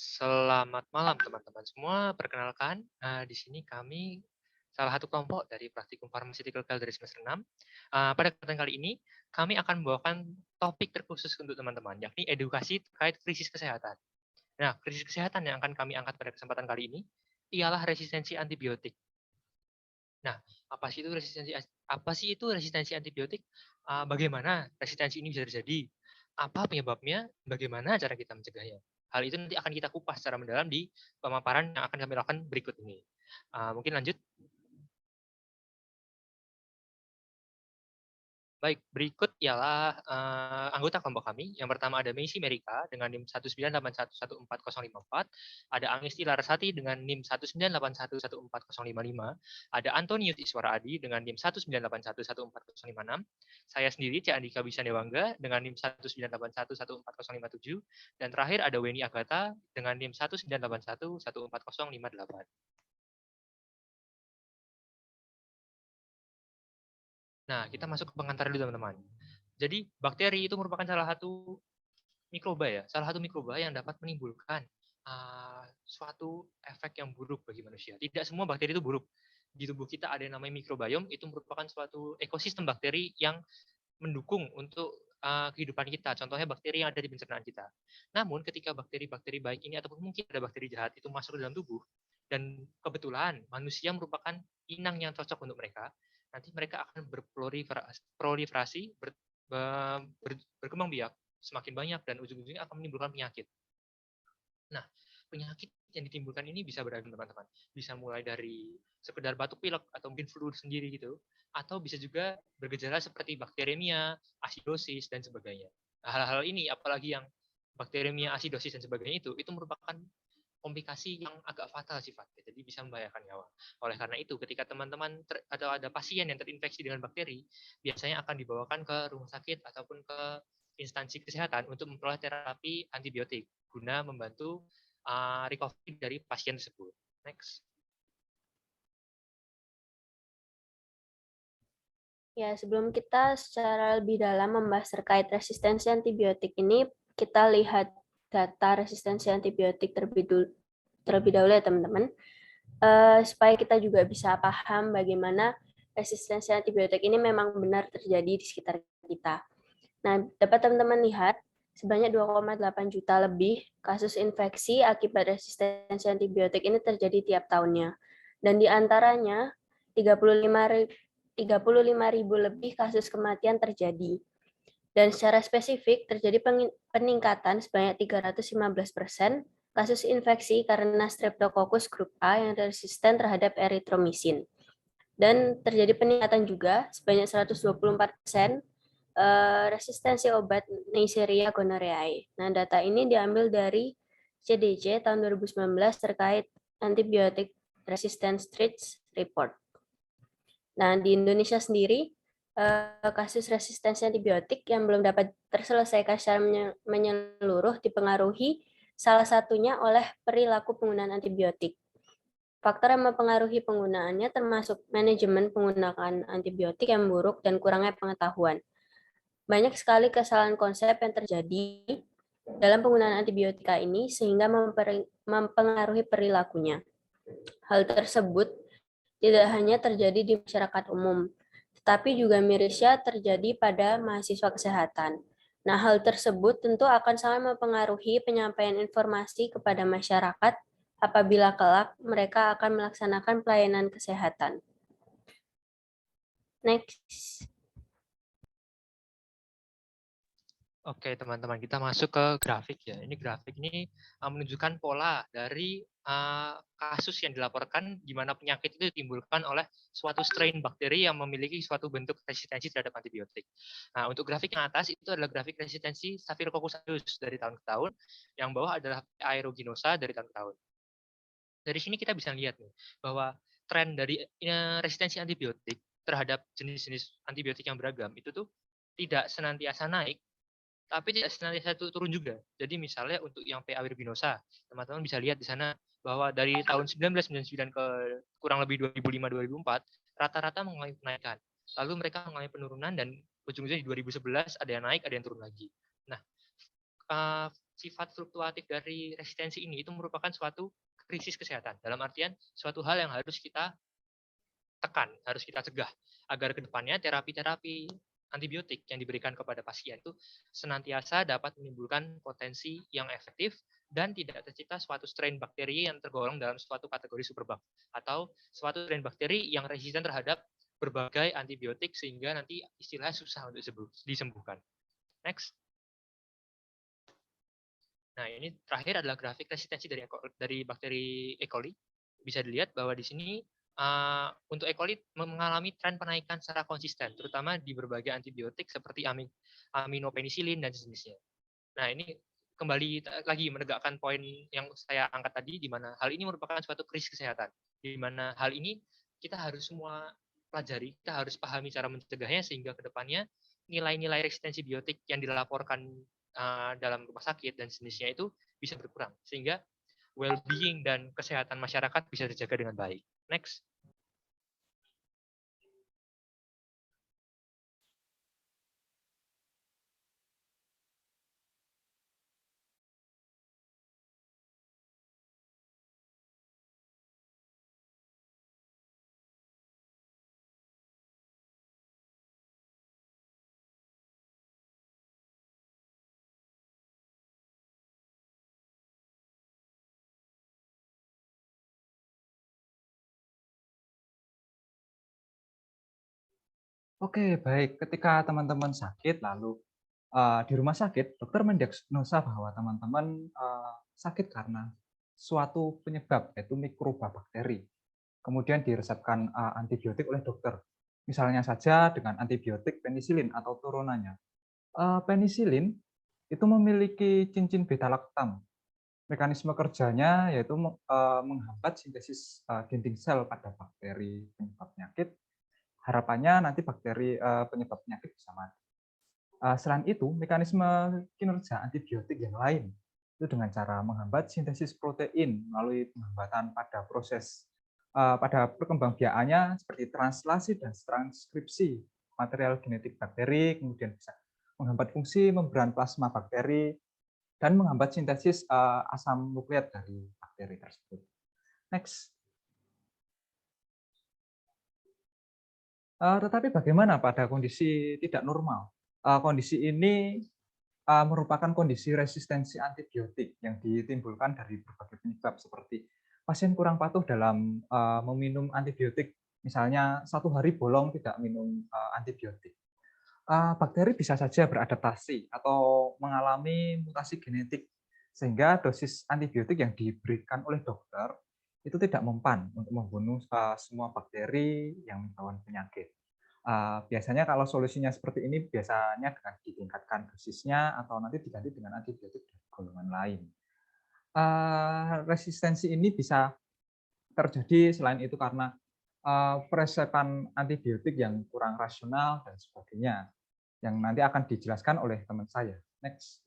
Selamat malam teman-teman semua. Perkenalkan, di sini kami salah satu kelompok dari Praktikum Pharmaceutical dari semester 6. Pada kesempatan kali ini, kami akan membawakan topik terkhusus untuk teman-teman, yakni edukasi terkait krisis kesehatan. Nah, krisis kesehatan yang akan kami angkat pada kesempatan kali ini ialah resistensi antibiotik. Nah, apa sih itu resistensi antibiotik? Bagaimana resistensi ini bisa terjadi? Apa penyebabnya? Bagaimana cara kita mencegahnya? Hal itu nanti akan kita kupas secara mendalam di pemaparan yang akan kami lakukan berikut ini. Mungkin lanjut. Baik, berikut ialah anggota kelompok kami. Yang pertama ada Meisi Merika dengan NIM 198114054, ada Angisti Larasati dengan NIM 198114055, ada Antonius Iswara Adi dengan NIM 198114056, saya sendiri Cak Andika Bisanewangga dengan NIM 198114057, dan terakhir ada Weni Agatha dengan NIM 198114058. Nah, kita masuk ke pengantar dulu teman-teman. Jadi, bakteri itu merupakan salah satu salah satu mikroba yang dapat menimbulkan suatu efek yang buruk bagi manusia. Tidak semua bakteri itu buruk. Di tubuh kita ada yang namanya mikrobiom, itu merupakan suatu ekosistem bakteri yang mendukung untuk kehidupan kita. Contohnya bakteri yang ada di pencernaan kita. Namun, ketika bakteri-bakteri baik ini ataupun mungkin ada bakteri jahat itu masuk ke dalam tubuh, dan kebetulan manusia merupakan inang yang cocok untuk mereka, nanti mereka akan berproliferasi, berkembang biak semakin banyak dan ujung-ujungnya akan menimbulkan penyakit. Nah, penyakit yang ditimbulkan ini bisa beragam teman-teman. Bisa mulai dari sekedar batuk pilek atau mungkin flu sendiri gitu, atau bisa juga bergejala seperti bakteremia, asidosis dan sebagainya. Nah, hal-hal ini apalagi yang bakteremia, asidosis dan sebagainya itu merupakan komplikasi yang agak fatal sifatnya, jadi bisa membahayakan nyawa. Oleh karena itu, ketika teman-teman atau ada pasien yang terinfeksi dengan bakteri, biasanya akan dibawakan ke rumah sakit ataupun ke instansi kesehatan untuk memperoleh terapi antibiotik guna membantu recovery dari pasien tersebut. Next. Ya, sebelum kita secara lebih dalam membahas terkait resistensi antibiotik ini, kita lihat data resistensi antibiotik terlebih dahulu ya teman-teman, supaya kita juga bisa paham bagaimana resistensi antibiotik ini memang benar terjadi di sekitar kita. Nah, dapat teman-teman lihat, sebanyak 2,8 juta lebih kasus infeksi akibat resistensi antibiotik ini terjadi tiap tahunnya. Dan di antaranya 35.000 lebih kasus kematian terjadi. Dan secara spesifik terjadi peningkatan sebanyak 315% kasus infeksi karena Streptococcus grup A yang resisten terhadap eritromisin. Dan terjadi peningkatan juga sebanyak 124% resistensi obat Neisseria gonorrhoeae. Nah, data ini diambil dari CDC tahun 2019 terkait antibiotic resistance threats report. Nah, di Indonesia sendiri, kasus resistensi antibiotik yang belum dapat terselesaikan secara menyeluruh dipengaruhi salah satunya oleh perilaku penggunaan antibiotik. Faktor yang mempengaruhi penggunaannya termasuk manajemen penggunaan antibiotik yang buruk dan kurangnya pengetahuan. Banyak sekali kesalahan konsep yang terjadi dalam penggunaan antibiotika ini sehingga mempengaruhi perilakunya. Hal tersebut tidak hanya terjadi di masyarakat umum, tetapi juga mirisnya terjadi pada mahasiswa kesehatan. Nah, hal tersebut tentu akan sangat mempengaruhi penyampaian informasi kepada masyarakat apabila kelak mereka akan melaksanakan pelayanan kesehatan. Next. Oke, teman-teman, kita masuk ke grafik ya. Ini grafik ini menunjukkan pola dari kasus yang dilaporkan di mana penyakit itu ditimbulkan oleh suatu strain bakteri yang memiliki suatu bentuk resistensi terhadap antibiotik. Nah, untuk grafik yang atas itu adalah grafik resistensi Staphylococcus aureus dari tahun ke tahun, yang bawah adalah aeruginosa dari tahun ke tahun. Dari sini kita bisa lihat nih bahwa tren dari resistensi antibiotik terhadap jenis-jenis antibiotik yang beragam itu tuh tidak senantiasa naik, tapi tidak senantiasa turun juga. Jadi misalnya untuk yang P. aeruginosa, teman-teman bisa lihat di sana bahwa dari tahun 1999 ke kurang lebih 2005-2004, rata-rata mengalami kenaikan. Lalu mereka mengalami penurunan dan ujung-ujungnya di 2011 ada yang naik, ada yang turun lagi. Nah, sifat fluktuatif dari resistensi ini itu merupakan suatu krisis kesehatan. Dalam artian suatu hal yang harus kita tekan, harus kita cegah agar kedepannya terapi-terapi antibiotik yang diberikan kepada pasien itu senantiasa dapat menimbulkan potensi yang efektif dan tidak tercipta suatu strain bakteri yang tergolong dalam suatu kategori superbug atau suatu strain bakteri yang resisten terhadap berbagai antibiotik sehingga nanti istilahnya susah untuk disembuhkan. Next. Nah, ini terakhir adalah grafik resistensi dari bakteri E. coli. Bisa dilihat bahwa di sini untuk E. coli mengalami tren penaikan secara konsisten, terutama di berbagai antibiotik seperti aminopenisilin dan sejenisnya. Nah, ini kembali lagi menegakkan poin yang saya angkat tadi, di mana hal ini merupakan suatu krisis kesehatan, di mana hal ini kita harus semua pelajari, kita harus pahami cara mencegahnya, sehingga ke depannya nilai-nilai resistensi biotik yang dilaporkan dalam rumah sakit dan sejenisnya itu bisa berkurang, sehingga well-being dan kesehatan masyarakat bisa terjaga dengan baik. Next. Oke, baik. Ketika teman-teman sakit, lalu di rumah sakit, dokter mendiagnosa bahwa teman-teman sakit karena suatu penyebab, yaitu mikroba bakteri. Kemudian diresepkan antibiotik oleh dokter. Misalnya saja dengan antibiotik penisilin atau turunannya. Penisilin itu memiliki cincin beta-laktam. Mekanisme kerjanya yaitu menghambat sintesis dinding sel pada bakteri penyebab penyakit. Harapannya nanti bakteri penyebab penyakit bisa mati. Selain itu, mekanisme kinerja antibiotik yang lain itu dengan cara menghambat sintesis protein melalui penghambatan pada proses pada perkembangbiakannya seperti translasi dan transkripsi material genetik bakteri, kemudian bisa menghambat fungsi membran plasma bakteri dan menghambat sintesis asam nukleat dari bakteri tersebut. Next. Tetapi bagaimana pada kondisi tidak normal? Kondisi ini merupakan kondisi resistensi antibiotik yang ditimbulkan dari berbagai penyebab seperti pasien kurang patuh dalam meminum antibiotik, misalnya 1 hari bolong tidak minum antibiotik. Bakteri bisa saja beradaptasi atau mengalami mutasi genetik sehingga dosis antibiotik yang diberikan oleh dokter itu tidak mempan untuk membunuh semua bakteri yang membawa penyakit. Biasanya kalau solusinya seperti ini biasanya dengan ditingkatkan dosisnya atau nanti diganti dengan antibiotik dari golongan lain. Resistensi ini bisa terjadi selain itu karena peresepan antibiotik yang kurang rasional dan sebagainya, yang nanti akan dijelaskan oleh teman saya. Next.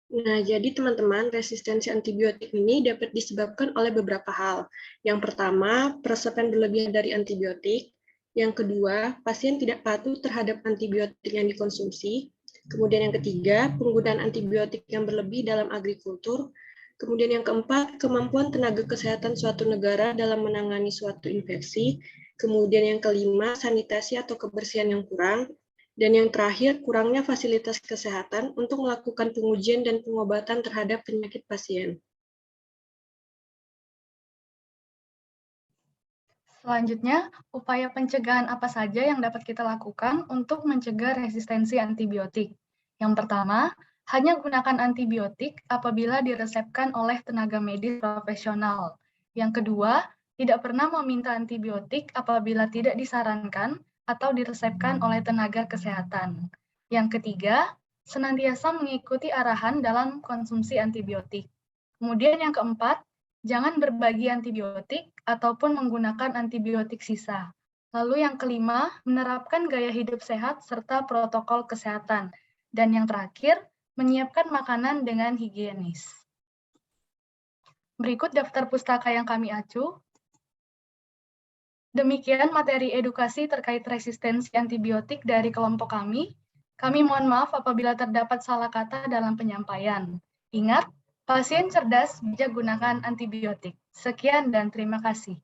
Nah, jadi teman-teman, resistensi antibiotik ini dapat disebabkan oleh beberapa hal. Yang pertama, peresepan berlebihan dari antibiotik. Yang kedua, pasien tidak patuh terhadap antibiotik yang dikonsumsi. Kemudian yang ketiga, penggunaan antibiotik yang berlebih dalam agrikultur. Kemudian yang keempat, kemampuan tenaga kesehatan suatu negara dalam menangani suatu infeksi. Kemudian yang kelima, sanitasi atau kebersihan yang kurang. Dan yang terakhir, kurangnya fasilitas kesehatan untuk melakukan pengujian dan pengobatan terhadap penyakit pasien. Selanjutnya, upaya pencegahan apa saja yang dapat kita lakukan untuk mencegah resistensi antibiotik? Yang pertama, hanya gunakan antibiotik apabila diresepkan oleh tenaga medis profesional. Yang kedua, tidak pernah meminta antibiotik apabila tidak disarankan atau diresepkan oleh tenaga kesehatan. Yang ketiga, senantiasa mengikuti arahan dalam konsumsi antibiotik. Kemudian yang keempat, jangan berbagi antibiotik ataupun menggunakan antibiotik sisa. Lalu yang kelima, menerapkan gaya hidup sehat serta protokol kesehatan. Dan yang terakhir, menyiapkan makanan dengan higienis. Berikut daftar pustaka yang kami acu. Demikian materi edukasi terkait resistensi antibiotik dari kelompok kami. Kami mohon maaf apabila terdapat salah kata dalam penyampaian. Ingat, pasien cerdas bijak gunakan antibiotik. Sekian dan terima kasih.